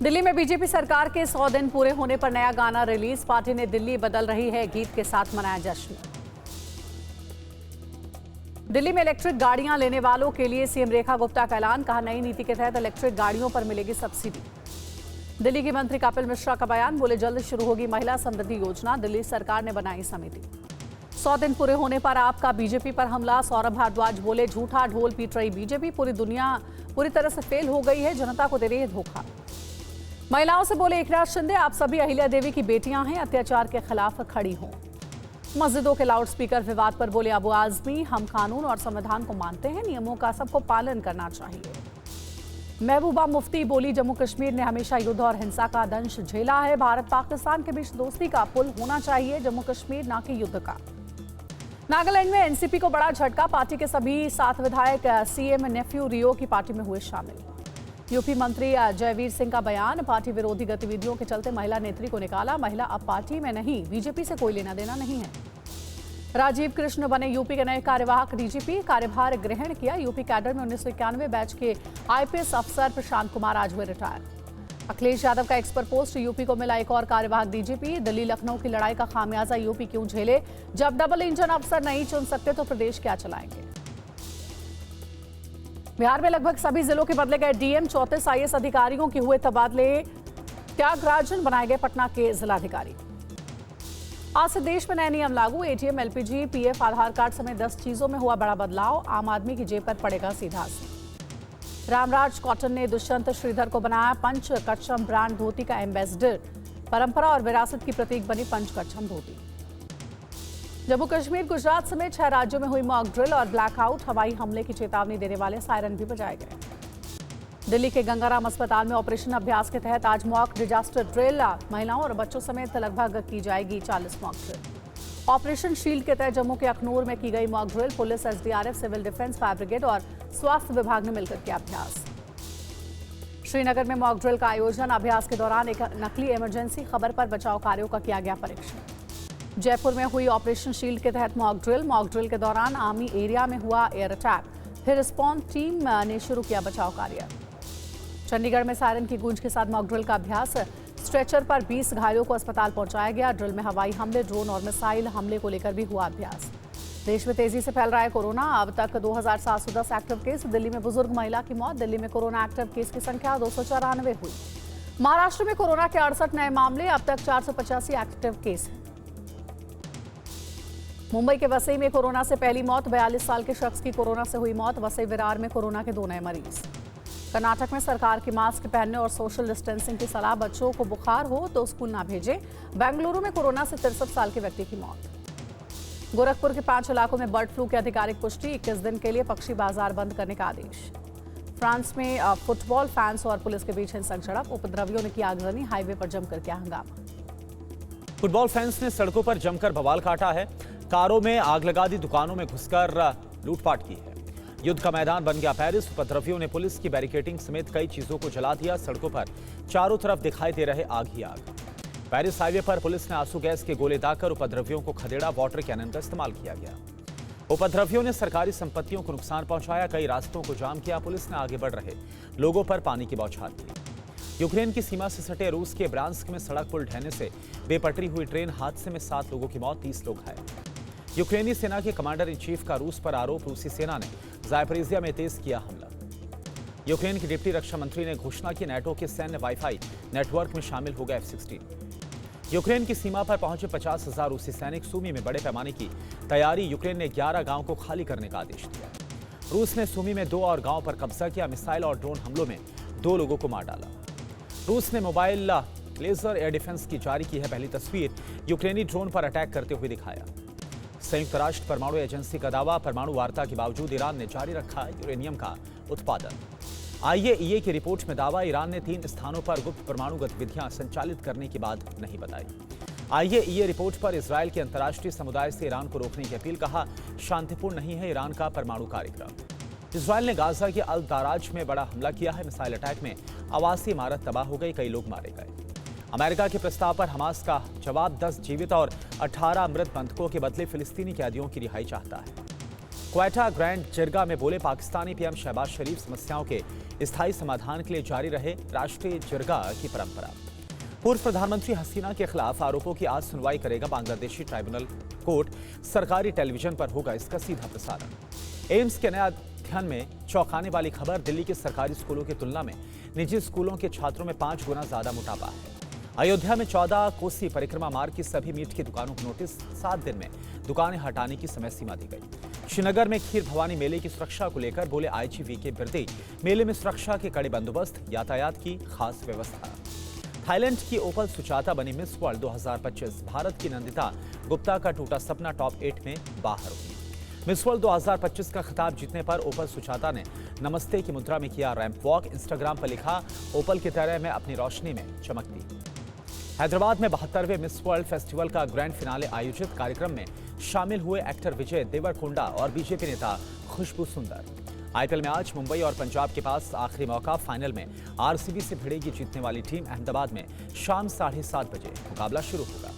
दिल्ली में बीजेपी सरकार के 100 दिन पूरे होने पर नया गाना रिलीज। पार्टी ने दिल्ली बदल रही है गीत के साथ मनाया जश्न। दिल्ली में इलेक्ट्रिक गाड़ियां लेने वालों के लिए सीएम रेखा गुप्ता का ऐलान। कहा, नई नीति के तहत इलेक्ट्रिक गाड़ियों पर मिलेगी सब्सिडी। दिल्ली की मंत्री कपिल मिश्रा का बयान। बोले, जल्द शुरू होगी महिला समृद्धि योजना। दिल्ली सरकार ने बनाई समिति। 100 दिन पूरे होने पर आपका बीजेपी पर हमला। सौरभ भारद्वाज बोले, झूठा ढोल पीट रही बीजेपी। पूरी दुनिया पूरी तरह से फेल हो गई है, जनता को दे रही है धोखा। महिलाओं से बोले एकनाथ शिंदे, आप सभी अहिल्या देवी की बेटियां हैं, अत्याचार के खिलाफ खड़ी हों। मस्जिदों के लाउडस्पीकर विवाद पर बोले अबू आजमी, हम कानून और संविधान को मानते हैं, नियमों का सबको पालन करना चाहिए। महबूबा मुफ्ती बोली, जम्मू कश्मीर ने हमेशा युद्ध और हिंसा का दंश झेला है। भारत पाकिस्तान के बीच दोस्ती का पुल होना चाहिए, जम्मू कश्मीर ना कि युद्ध का। नागालैंड में एनसीपी को बड़ा झटका। पार्टी के सभी 7 विधायक सीएम नेफ्यू रियो की पार्टी में हुए शामिल। यूपी मंत्री जयवीर सिंह का बयान। पार्टी विरोधी गतिविधियों के चलते महिला नेत्री को निकाला। महिला अब पार्टी में नहीं, बीजेपी से कोई लेना देना नहीं है। राजीव कृष्ण बने यूपी के नए कार्यवाहक डीजीपी। कार्यभार ग्रहण किया। यूपी कैडर में 1991 बैच के आईपीएस अफसर प्रशांत कुमार आज हुए रिटायर। अखिलेश यादव का एक्स पर पोस्ट। यूपी को मिला एक और कार्यवाहक डीजीपी। दिल्ली लखनऊ की लड़ाई का खामियाजा यूपी क्यों झेले? जब डबल इंजन अफसर नहीं चुन सकते तो प्रदेश क्या चलाएंगे? बिहार में लगभग सभी जिलों के बदले गए डीएम। 34 आईएएस अधिकारियों के हुए तबादले। त्यागराजन बनाए गए पटना के जिलाधिकारी। आज से देश में नए नियम लागू। एटीएम, एलपीजी, पीएफ, आधार कार्ड समेत 10 चीजों में हुआ बड़ा बदलाव। आम आदमी की जेब पर पड़ेगा सीधा असर। रामराज कॉटन ने दुष्यंत श्रीधर को बनाया पंच कच्छम ब्रांड धोती का एम्बेसडर। परंपरा और विरासत की प्रतीक बनी पंच कच्छम धोती। जम्मू कश्मीर, गुजरात समेत 6 राज्यों में हुई मॉक ड्रिल और ब्लैकआउट। हवाई हमले की चेतावनी देने वाले सायरन भी बजाए गए। दिल्ली के गंगाराम अस्पताल में ऑपरेशन अभ्यास के तहत आज मॉक डिजास्टर ड्रिल। महिलाओं और बच्चों समेत लगभग की जाएगी 40 मॉक ड्रिल। ऑपरेशन शील्ड के तहत जम्मू के अखनूर में की गई mock drill. Police, SDRF, civil defence, fire brigade और स्वास्थ्य विभाग ने मिलकर किया अभ्यास। श्रीनगर में मॉक ड्रिल का आयोजन। अभ्यास के दौरान एक नकली इमरजेंसी खबर पर बचाव कार्यों का किया गया परीक्षण। जयपुर में हुई ऑपरेशन शील्ड के तहत मॉक ड्रिल। मॉक ड्रिल के दौरान आर्मी एरिया में हुआ एयर अटैक। फिर रिस्पॉन्स टीम ने शुरू किया बचाव कार्य। चंडीगढ़ में सायरन की गूंज के साथ मॉक ड्रिल का अभ्यास। स्ट्रेचर पर 20 घायलों को अस्पताल पहुंचाया गया। ड्रिल में हवाई हमले, ड्रोन और मिसाइल हमले को लेकर भी हुआ अभ्यास। देश में तेजी से फैल रहा है कोरोना। अब तक 2710 एक्टिव केस। दिल्ली में बुजुर्ग महिला की मौत। दिल्ली में कोरोना एक्टिव केस की संख्या 294 हुई। महाराष्ट्र में कोरोना के 68 नए मामले। अब तक 485 एक्टिव केस हैं। मुंबई के वसई में कोरोना से पहली मौत। 42 साल के शख्स की कोरोना से हुई मौत। वसई विरार में कोरोना के 2 नए मरीज। कर्नाटक में सरकार की मास्क पहनने और सोशल डिस्टेंसिंग की सलाह। बच्चों को बुखार हो तो स्कूल ना भेजें। बेंगलुरु में कोरोना से 63 साल के व्यक्ति की मौत। गोरखपुर के 5 इलाकों में बर्ड फ्लू की आधिकारिक पुष्टि। 21 दिन के लिए पक्षी बाजार बंद करने का आदेश। फ्रांस में फुटबॉल फैंस और पुलिस के बीच हिंसक झड़प। उपद्रवियों ने किया आगजनी। हाईवे पर जमकर किया हंगामा। फुटबॉल फैंस ने सड़कों पर जमकर बवाल काटा है। कारों में आग लगा दी। दुकानों में घुसकर लूटपाट की है। युद्ध का मैदान बन गया पेरिस। उपद्रवियों ने पुलिस की बैरिकेडिंग समेत कई चीजों को जला दिया। सड़कों पर चारों तरफ दिखाई दे रहे आग ही आग। पेरिस हाईवे पर पुलिस ने आंसू गैस के गोले दागकर उपद्रवियों को खदेड़ा। वाटर कैनन का इस्तेमाल किया गया। उपद्रवियों ने सरकारी संपत्तियों को नुकसान पहुंचाया। कई रास्तों को जाम किया। पुलिस ने आगे बढ़ रहे लोगों पर पानी की बौछार की। यूक्रेन की सीमा से सटे रूस के ब्रांस्क में सड़क पुल ढहने से बेपटरी हुई ट्रेन हादसे में 7 लोगों की मौत, 30 लोग घायल। यूक्रेनी सेना के कमांडर इन चीफ का रूस पर आरोप। रूसी सेना ने जायपरीजिया में तेज किया हमला। यूक्रेन की डिप्टी रक्षा मंत्री ने घोषणा की नाटो के सैन्य वाईफाई नेटवर्क में शामिल होगा F-16। यूक्रेन की सीमा पर पहुंचे 50,000 रूसी सैनिक। सूमी में बड़े पैमाने की तैयारी। यूक्रेन ने 11 गांव को खाली करने का आदेश दिया। रूस ने सूमी में 2 और गांव पर कब्जा किया। मिसाइल और ड्रोन हमलों में 2 लोगों को मार डाला। रूस ने मोबाइल लेजर एयर डिफेंस की जारी की है पहली तस्वीर। यूक्रेनी ड्रोन पर अटैक करते हुए दिखाया। संयुक्त राष्ट्र परमाणु एजेंसी का दावा। परमाणु वार्ता के बावजूद ईरान ने जारी रखा यूरेनियम का उत्पादन। आईएईए की रिपोर्ट में दावा। ईरान ने 3 स्थानों पर गुप्त परमाणु गतिविधियां संचालित करने की बात नहीं बताई। आईएईए रिपोर्ट पर इजरायल के अंतर्राष्ट्रीय समुदाय से ईरान को रोकने की अपील। कहा, शांतिपूर्ण नहीं है ईरान का परमाणु कार्यक्रम। इजरायल ने गाजा के अल दाराज में बड़ा हमला किया है। मिसाइल अटैक में आवासीय इमारत तबाह हो गई। कई लोग मारे गए। अमेरिका के प्रस्ताव पर हमास का जवाब। 10 जीवित और 18 मृत बंधकों के बदले फिलिस्तीनी कैदियों की रिहाई चाहता है। क्वेटा ग्रैंड जिरगा में बोले पाकिस्तानी पीएम शहबाज शरीफ, समस्याओं के स्थायी समाधान के लिए जारी रहे राष्ट्रीय जिरगा की परंपरा। पूर्व प्रधानमंत्री हसीना के खिलाफ आरोपों की आज सुनवाई करेगा बांग्लादेशी ट्राइब्यूनल कोर्ट। सरकारी टेलीविजन पर होगा इसका सीधा प्रसारण। एम्स के नया अध्ययन में चौंकाने वाली खबर, दिल्ली के सरकारी स्कूलों की तुलना में निजी स्कूलों के छात्रों में 5 गुना ज्यादा मोटापा है। अयोध्या में 14 कोसी परिक्रमा मार्ग की सभी मीट की दुकानों को नोटिस, 7 दिन में दुकानें हटाने की समय सीमा दी गई। श्रीनगर में खीर भवानी मेले की सुरक्षा को लेकर बोले आईजी वीके बिरदई, मेले में सुरक्षा के कड़े बंदोबस्त, यातायात की खास व्यवस्था। थाईलैंड की ओपल सुचाता बनी मिस वर्ल्ड 2025। भारत की नंदिता गुप्ता का टूटा सपना टॉप 8 में बाहर हुई। मिस वर्ल्ड 2025 का खिताब जीतने पर ओपल सुचाता ने नमस्ते की मुद्रा में किया रैंप वॉक। इंस्टाग्राम पर लिखा, ओपल की तरह मैं अपनी रोशनी में चमकती। हैदराबाद में 72वें मिस वर्ल्ड फेस्टिवल का ग्रैंड फिनाले आयोजित। कार्यक्रम में शामिल हुए एक्टर विजय देवरकोंडा और बीजेपी नेता खुशबू सुंदर। आईपीएल में आज मुंबई और पंजाब के पास आखिरी मौका। फाइनल में आरसीबी से भिड़ेगी जीतने वाली टीम। अहमदाबाद में शाम 7:30 बजे मुकाबला शुरू होगा।